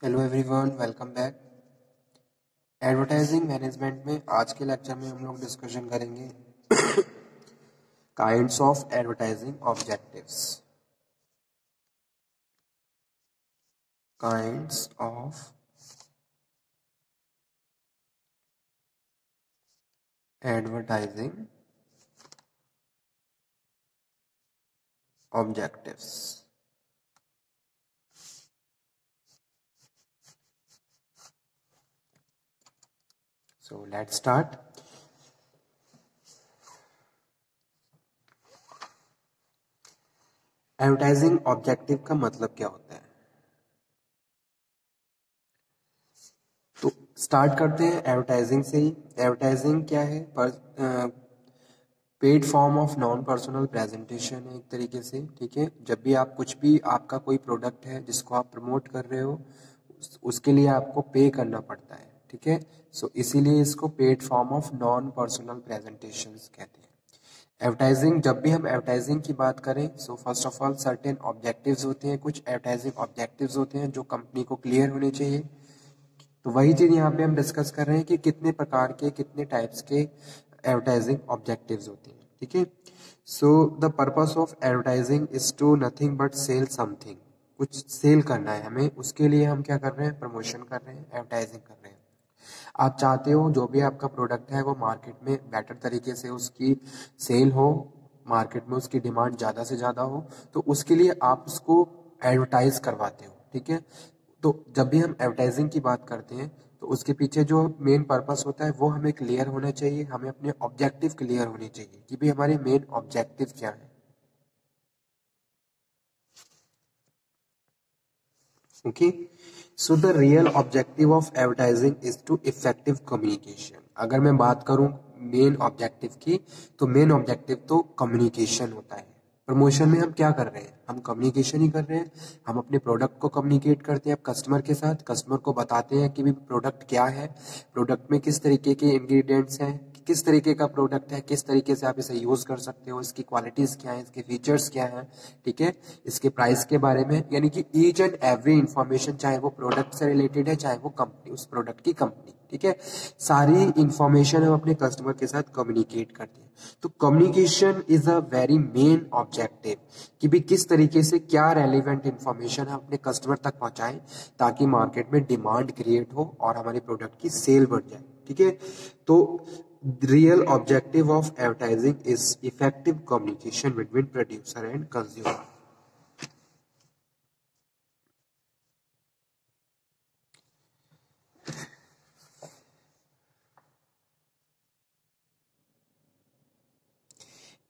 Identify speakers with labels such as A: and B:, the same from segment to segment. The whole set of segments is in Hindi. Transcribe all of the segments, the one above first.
A: Hello everyone, welcome back. Advertising management में आज के लेक्चर में हम लोग डिस्कशन करेंगे kinds of advertising objectives. Kinds of advertising objectives. So let's start. Advertising objective का मतलब क्या होता है? तो स्टार्ट करते हैं एडवर्टाइजिंग से ही। एडवर्टाइजिंग क्या है? Paid form of non personal presentation है एक तरीके से। ठीक है, जब भी आप कुछ भी आपका कोई प्रोडक्ट है जिसको आप प्रमोट कर रहे हो उसके लिए आपको पे करना पड़ता है। ठीक है, सो इसीलिए इसको paid form of non personal presentations कहते हैं। एडवर्टाइजिंग, जब भी हम एडवर्टाइजिंग की बात करें सो first of all certain objectives होते हैं, कुछ एडवर्टाइजिंग ऑब्जेक्टिव्स होते हैं जो कंपनी को क्लियर होने चाहिए। तो वही चीज यहाँ पे हम डिस्कस कर रहे हैं कि कितने प्रकार के, कितने टाइप्स के एडवर्टाइजिंग ऑब्जेक्टिव्स होते हैं। ठीक है, so the purpose of advertising is to nothing but sell something. कुछ सेल करना है हमें, उसके लिए हम क्या कर रहे हैं? प्रमोशन कर रहे हैं, एडवर्टाइजिंग कर रहे हैं। आप चाहते हो जो भी आपका प्रोडक्ट है वो मार्केट में बेटर तरीके से उसकी सेल हो, मार्केट में उसकी डिमांड ज़्यादा से ज़्यादा हो, तो उसके लिए आप उसको एडवर्टाइज करवाते हो। ठीक है, तो जब भी हम एडवर्टाइजिंग की बात करते हैं तो उसके पीछे जो मेन पर्पस होता है वो हमें क्लियर होना चाहिए, हमें अपने ऑब्जेक्टिव क्लियर होने चाहिए कि भाई हमारे मेन ऑब्जेक्टिव क्या है। Okay, so the real objective of advertising is to effective communication. अगर मैं बात करूं मेन ऑब्जेक्टिव की, तो मेन ऑब्जेक्टिव तो कम्युनिकेशन होता है। प्रमोशन में हम क्या कर रहे हैं? हम कम्युनिकेशन ही कर रहे हैं। हम अपने प्रोडक्ट को कम्युनिकेट करते हैं कस्टमर के साथ, कस्टमर को बताते हैं कि भी प्रोडक्ट क्या है, प्रोडक्ट में किस तरीके के इंग्रेडिएंट्स हैं, किस तरीके का प्रोडक्ट है, किस तरीके से आप इसे यूज कर सकते हो, इसकी क्वालिटीज क्या है, इसके फीचर्स क्या है। ठीक है, इसके प्राइस के बारे में, यानी कि ईच एंड एवरी इंफॉर्मेशन, चाहे वो प्रोडक्ट से रिलेटेड है चाहे वो कंपनी, उस प्रोडक्ट की कंपनी। ठीक है, सारी इंफॉर्मेशन हम अपने कस्टमर के साथ कम्युनिकेट करते हैं। तो communication is a very main objective कि भी किस तरीके से क्या रेलिवेंट इंफॉर्मेशन हम अपने कस्टमर तक पहुंचाएं ताकि मार्केट में डिमांड क्रिएट हो और हमारे प्रोडक्ट की सेल बढ़ जाए। ठीक है, तो real objective of advertising is effective communication between producer and consumer.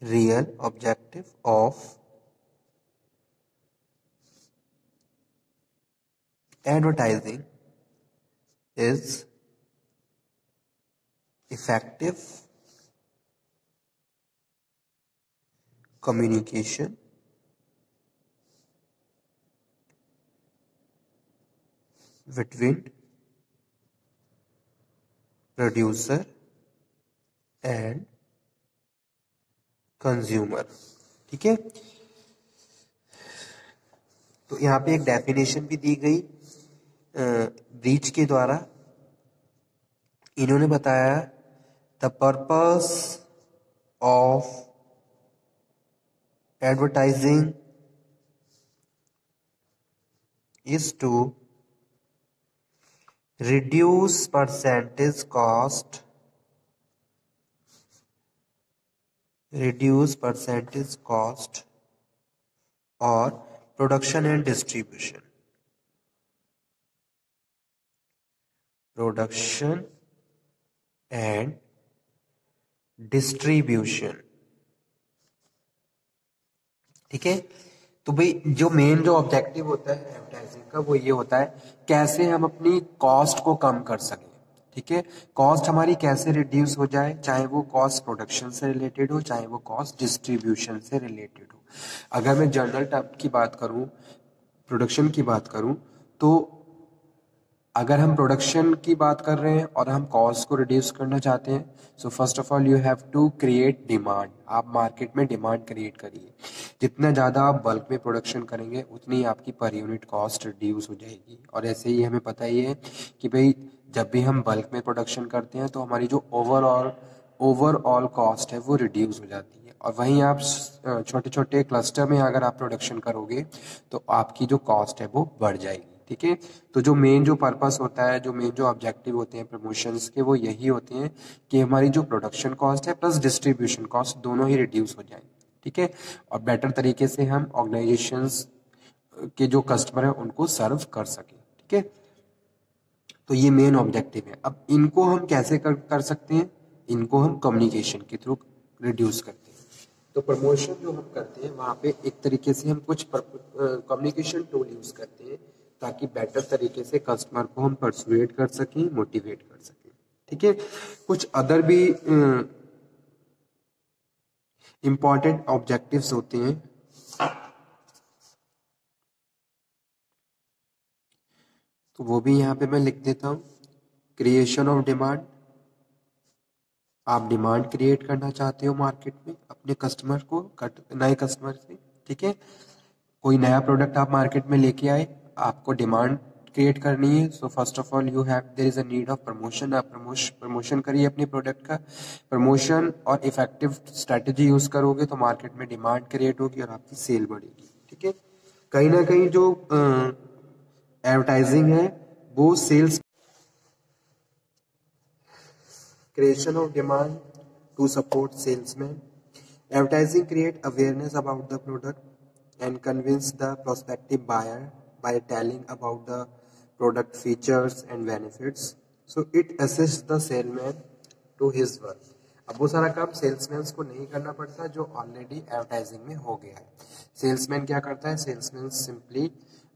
A: Real objective of advertising is effective communication between producer and consumer। ठीक है, तो यहाँ पे एक डेफिनेशन भी दी गई ब्रीच के द्वारा। इन्होंने बताया the purpose of advertising is to reduce percentage cost, or production and distribution, ठीक है, तो भाई जो मेन जो ऑब्जेक्टिव होता है एडवर्टाइजिंग का वो ये होता है कैसे हम अपनी कॉस्ट को कम कर सकें। ठीक है, कॉस्ट हमारी कैसे रिड्यूस हो जाए, चाहे वो कॉस्ट प्रोडक्शन से रिलेटेड हो चाहे वो कॉस्ट डिस्ट्रीब्यूशन से रिलेटेड हो। अगर मैं जनरल टर्म की बात करूं, प्रोडक्शन की बात करूं, तो अगर हम प्रोडक्शन की बात कर रहे हैं और हम कॉस्ट को रिड्यूस करना चाहते हैं, so first of all you have to create demand. आप मार्केट में डिमांड क्रिएट करिए। जितना ज़्यादा आप बल्क में प्रोडक्शन करेंगे उतनी आपकी पर यूनिट कॉस्ट रिड्यूस हो जाएगी। और ऐसे ही हमें पता ही है कि भाई जब भी हम बल्क में प्रोडक्शन करते हैं तो हमारी जो ओवरऑल कॉस्ट है वो रिड्यूस हो जाती है। और वहीं आप छोटे छोटे क्लस्टर में अगर आप प्रोडक्शन करोगे तो आपकी जो कॉस्ट है वो बढ़ जाएगी। ठीक है, तो जो मेन जो पर्पस होता है, जो मेन जो ऑब्जेक्टिव होते हैं प्रमोशंस के, वो यही होते हैं कि हमारी जो प्रोडक्शन कॉस्ट है प्लस डिस्ट्रीब्यूशन कॉस्ट दोनों ही रिड्यूस हो जाए। ठीक है, और बेटर तरीके से हम ऑर्गेनाइजेशंस के जो कस्टमर है उनको सर्व कर सकें। ठीक है, तो ये मेन ऑब्जेक्टिव है। अब इनको हम कैसे कर सकते हैं? इनको हम कम्युनिकेशन के थ्रू रिड्यूस करते हैं। तो प्रमोशन जो हम करते हैं वहाँ पे एक तरीके से हम कुछ कम्युनिकेशन टूल यूज करते हैं ताकि बेटर तरीके से कस्टमर को हम परसुएट कर सकें, मोटिवेट कर सकें। ठीक है, कुछ अदर भी इंपॉर्टेंट ऑब्जेक्टिव्स होते हैं। तो वो भी यहाँ पे मैं लिख देता हूँ। क्रिएशन ऑफ डिमांड, आप डिमांड क्रिएट करना चाहते हो मार्केट में अपने कस्टमर को, नए कस्टमर से। ठीक है, कोई नया प्रोडक्ट आप मार्केट में लेके आए, आपको डिमांड क्रिएट करनी है। सो first of all you have their is a need of promotion. आप प्रमोशन करिए अपने प्रोडक्ट का। प्रमोशन और इफेक्टिव स्ट्रेटेजी यूज करोगे तो मार्केट में डिमांड क्रिएट होगी और आपकी सेल बढ़ेगी। ठीक है, कहीं ना कहीं जो एडवर्टाइजिंग है वो sales. Creation of demand to support salesmen. Advertising create awareness about the product and convince the prospective buyer by telling about the product features and benefits. So it assists the salesman to his work. अब वो सारा काम सेल्समैन को नहीं करना पड़ता जो ऑलरेडी एडवर्टाइजिंग में हो गया है। सेल्समैन क्या करता है? सेल्समैन सिंपली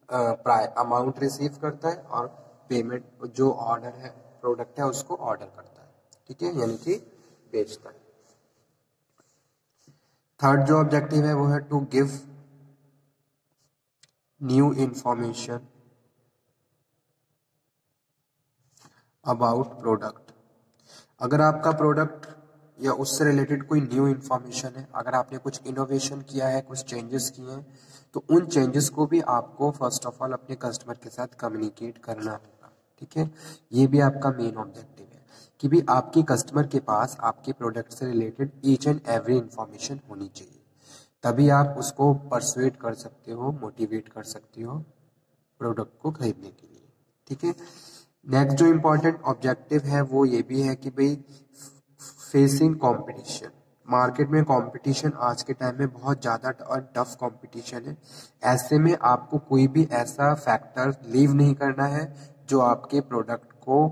A: अमाउंट रिसीव करता है और पेमेंट जो ऑर्डर है प्रोडक्ट है उसको ऑर्डर करता है। ठीक है, यानी कि बेचता है। थर्ड जो ऑब्जेक्टिव है वो है to give new information about product. अगर आपका प्रोडक्ट या उससे रिलेटेड कोई न्यू इंफॉर्मेशन है, अगर आपने कुछ इनोवेशन किया है, कुछ चेंजेस किए हैं, तो उन चेंजेस को भी आपको फर्स्ट ऑफ ऑल अपने कस्टमर के साथ कम्युनिकेट करना होगा। ठीक है, ये भी आपका मेन ऑब्जेक्टिव है कि भी आपके कस्टमर के पास आपके प्रोडक्ट से related each and every information होनी चाहिए। तभी आप उसको परसुएट कर सकते हो, मोटिवेट कर सकते हो प्रोडक्ट को खरीदने के लिए। ठीक है, नेक्स्ट जो इम्पोर्टेंट ऑब्जेक्टिव है वो ये भी है कि भाई फेसिंग कंपटीशन। मार्केट में कंपटीशन आज के टाइम में बहुत ज़्यादा और टफ कंपटीशन है। ऐसे में आपको कोई भी ऐसा फैक्टर लीव नहीं करना है जो आपके प्रोडक्ट को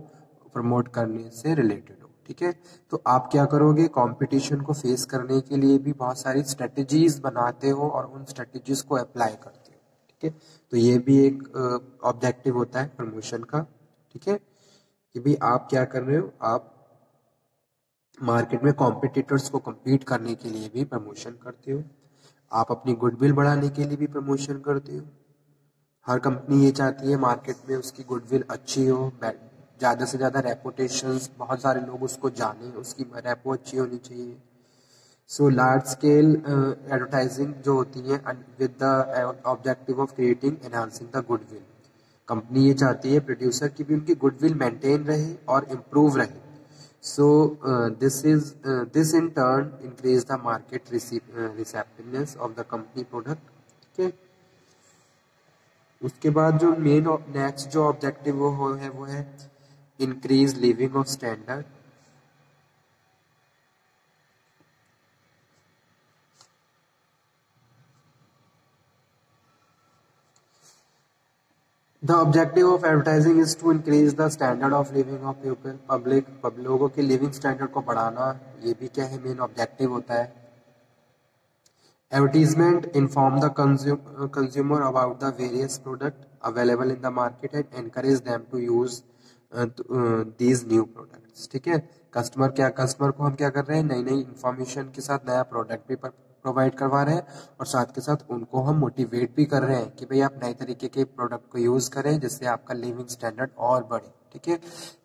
A: प्रमोट करने से रिलेटेड हो। ठीक है, तो आप क्या करोगे? कंपटीशन को फेस करने के लिए भी बहुत सारी स्ट्रेटजीज बनाते हो और उन स्ट्रेटजीज को अप्लाई करते हो। ठीक है, तो ये भी एक ऑब्जेक्टिव होता है प्रमोशन का। ठीक है, कि भाई आप क्या कर रहे हो, आप मार्केट में कॉम्पिटिटर्स को compete करने के लिए भी प्रमोशन करते हो। आप अपनी गुडविल बढ़ाने के लिए भी प्रमोशन करते हो। हर कंपनी ये चाहती है मार्केट में उसकी गुडविल अच्छी हो, ज़्यादा से ज़्यादा रेपुटेशंस, बहुत सारे लोग उसको जाने, उसकी रेपो अच्छी होनी चाहिए। सो लार्ज स्केल एडवर्टाइजिंग जो होती है with the objective of creating enhancing the goodwill. Company ये चाहती है प्रोड्यूसर की भी उनकी गुडविल मेंटेन रहे और इम्प्रूव रहे। So this in turn increase the market receptiveness of the company product. Okay. उसके बाद जो मेन नेक्स्ट जो ऑब्जेक्टिव वो है increase living of standard. The objective of advertising is to increase the standard of living of people, लोगों के लिविंग स्टैंडर्ड को बढ़ाना, ये भी क्या है? मेन ऑब्जेक्टिव होता है। Advertisement inform the consumer about the various products available in the market and encourage them to use these new products. ठीक है, कस्टमर को हम क्या कर रहे हैं? नई नई इंफॉर्मेशन के साथ नया प्रोडक्ट भी प्रोवाइड करवा रहे हैं और साथ के साथ उनको हम मोटिवेट भी कर रहे हैं कि भाई आप नए तरीके के प्रोडक्ट को यूज करें जिससे आपका लिविंग स्टैंडर्ड और बढ़े। ठीक है,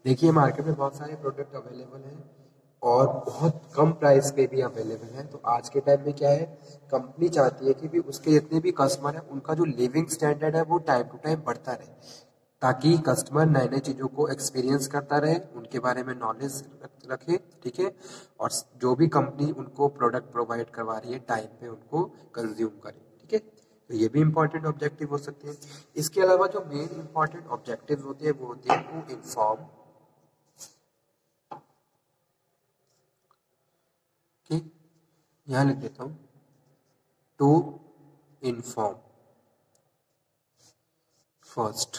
A: देखिए मार्केट में बहुत सारे प्रोडक्ट अवेलेबल हैं और बहुत कम प्राइस पे भी अवेलेबल है। तो आज के टाइम में क्या है, कंपनी चाहती है कि भी उसके जितने भी कस्टमर है उनका जो लिविंग स्टैंडर्ड है वो टाइम टू टाइम बढ़ता रहे, ताकि कस्टमर नए नए चीज़ों को एक्सपीरियंस करता रहे, उनके बारे में नॉलेज रखे। ठीक है, और जो भी कंपनी उनको प्रोडक्ट प्रोवाइड करवा रही है टाइम पे उनको कंज्यूम करे। ठीक है, तो ये भी इंपॉर्टेंट ऑब्जेक्टिव हो सकते हैं। इसके अलावा जो मेन इंपॉर्टेंट ऑब्जेक्टिव होते हैं वो होते हैं टू इन्फॉर्म, यहां लिख देता हूं, to inform first.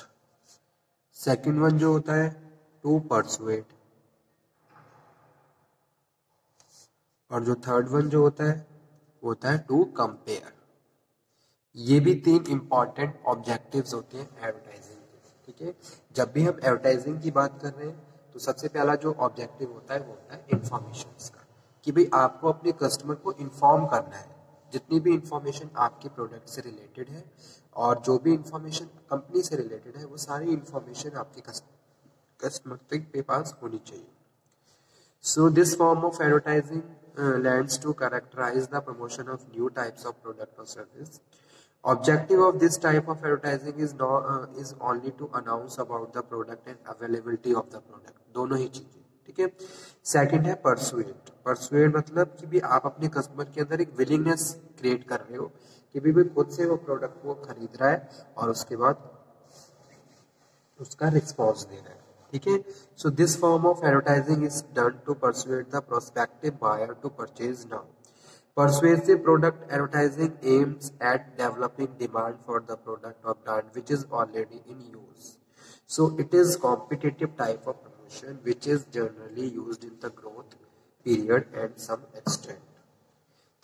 A: Second one जो होता है टू परसुएट, और जो थर्ड वन जो होता है वो होता है टू कंपेयर। ये भी तीन इंपॉर्टेंट ऑब्जेक्टिव्स होते हैं एडवर्टाइजिंग के। ठीक है, जब भी हम एडवर्टाइजिंग की बात कर रहे हैं तो सबसे पहला जो ऑब्जेक्टिव होता है वो होता है इंफॉर्मेशन का, कि भाई आपको अपने कस्टमर को इन्फॉर्म करना है जितनी भी इंफॉर्मेशन आपके प्रोडक्ट से रिलेटेड है और जो भी इंफॉर्मेशन कंपनी से रिलेटेड है वो सारी इंफॉर्मेशन आपके कस्टमर तक के पास होनी चाहिए। So this form of advertising lends to characterize the promotion of new types of product or service. Objective of this type of advertising is only to announce about the product and availability of the product. दोनों ही चीजें। ठीक है, सेकंड है परसुएट। परसुएट मतलब कि भी आप अपने कस्टमर के अंदर एक विलिंगनेस क्रिएट कर रहे हो कि भी खुद से वो प्रोडक्ट को खरीद रहा है और उसके बाद उसका रिस्पॉन्स दे रहा है। ठीक है, so this form of advertising is done to persuade the prospective buyer to purchase now. Persuasive product advertising aims at developing demand for the product or brand which is already in use. So it is competitive type of promotion which is generally used in the growth period and some extent.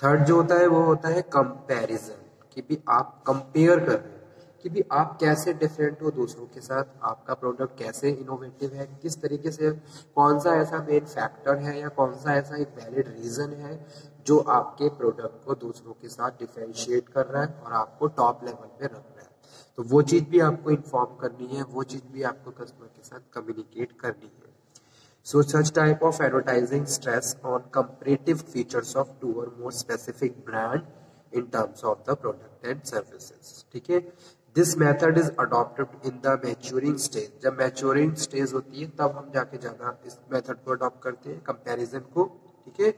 A: Third जो होता है वो होता है कंपैरिजन, कि भी आप कंपेयर कर रहे हो कि भी आप कैसे डिफरेंट हो दूसरों के साथ, आपका प्रोडक्ट कैसे इनोवेटिव है, किस तरीके से, कौन सा ऐसा मेन फैक्टर है या कौन सा ऐसा एक वैलिड रीजन है जो आपके प्रोडक्ट को दूसरों के साथ डिफरेंशिएट कर रहा है और आपको टॉप लेवल पे रख रहा है। तो वो चीज भी आपको इन्फॉर्म करनी है, वो चीज भी आपको कस्टमर के साथ कम्युनिकेट करनी है। So such type of advertising stress on comparative features of two or more specific brand in terms of the product and services. ठीक है, this method is adopted in the maturing stage. जब maturing stage होती है तब हम जाके ज्यादा इस मेथड को अडॉप्ट करते हैं, कंपैरिजन को। ठीक है,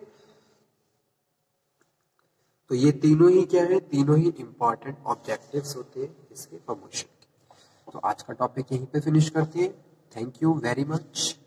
A: तो ये तीनों ही क्या है, तीनों ही इंपॉर्टेंट ऑब्जेक्टिव्स होते हैं इसके प्रमोशन के। तो आज का टॉपिक यहीं पे फिनिश करते हैं। Thank you very much.